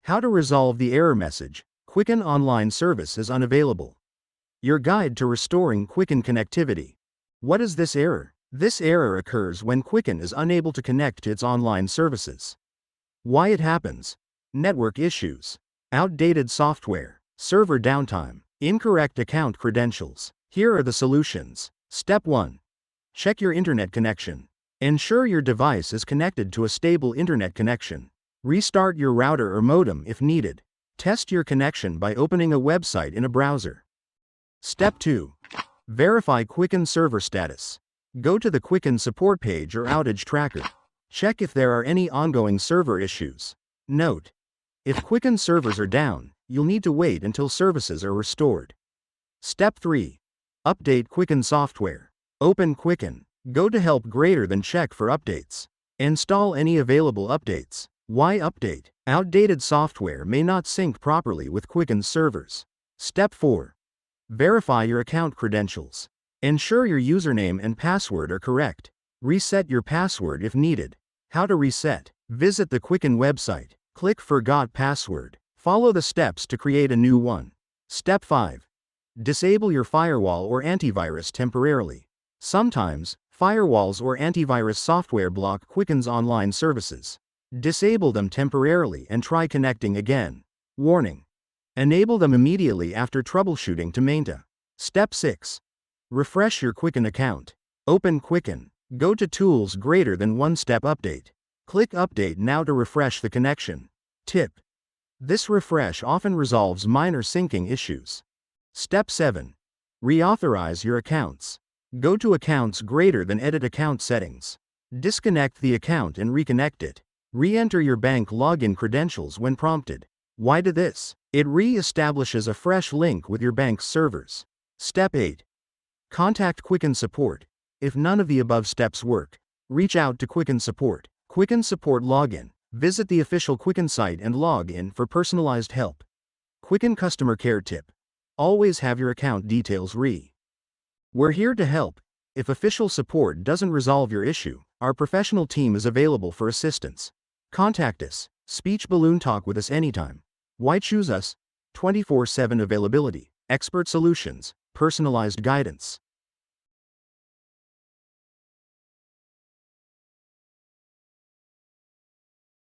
How to resolve the error message, Quicken Online Service is unavailable. Your guide to restoring Quicken connectivity. What is this error? This error occurs when Quicken is unable to connect to its online services. Why it happens? Network issues, outdated software, server downtime, incorrect account credentials. Here are the solutions. Step 1. Check your internet connection. Ensure your device is connected to a stable internet connection. Restart your router or modem if needed. Test your connection by opening a website in a browser. Step 2. Verify Quicken server status. Go to the Quicken support page or outage tracker. Check if there are any ongoing server issues. Note: if Quicken servers are down, you'll need to wait until services are restored. Step 3. Update Quicken software. Open Quicken. Go to Help greater than check for updates. Install any available updates. Why update? Outdated software may not sync properly with Quicken's servers. Step 4. Verify your account credentials. Ensure your username and password are correct. Reset your password if needed. How to reset? Visit the Quicken website. Click Forgot Password. Follow the steps to create a new one. Step 5. Disable your firewall or antivirus temporarily. Sometimes, firewalls or antivirus software block Quicken's online services. Disable them temporarily and try connecting again. Warning: enable them immediately after troubleshooting to maintain. Step 6. Refresh your Quicken account. Open Quicken. Go to Tools greater than one-step update. Click Update now to refresh the connection. Tip: this refresh often resolves minor syncing issues. Step 7. Reauthorize your accounts. Go to Accounts greater than Edit Account Settings. Disconnect the account and reconnect it. Re-enter your bank login credentials when prompted. Why do this? It re-establishes a fresh link with your bank's servers. Step 8. Contact Quicken Support. If none of the above steps work, reach out to Quicken Support. Quicken Support Login. Visit the official Quicken site and log in for personalized help. Quicken Customer Care Tip: always have your account details We're here to help. If official support doesn't resolve your issue, our professional team is available for assistance. Contact us. Speech balloon talk with us anytime. Why choose us? 24/7 availability, expert solutions, personalized guidance.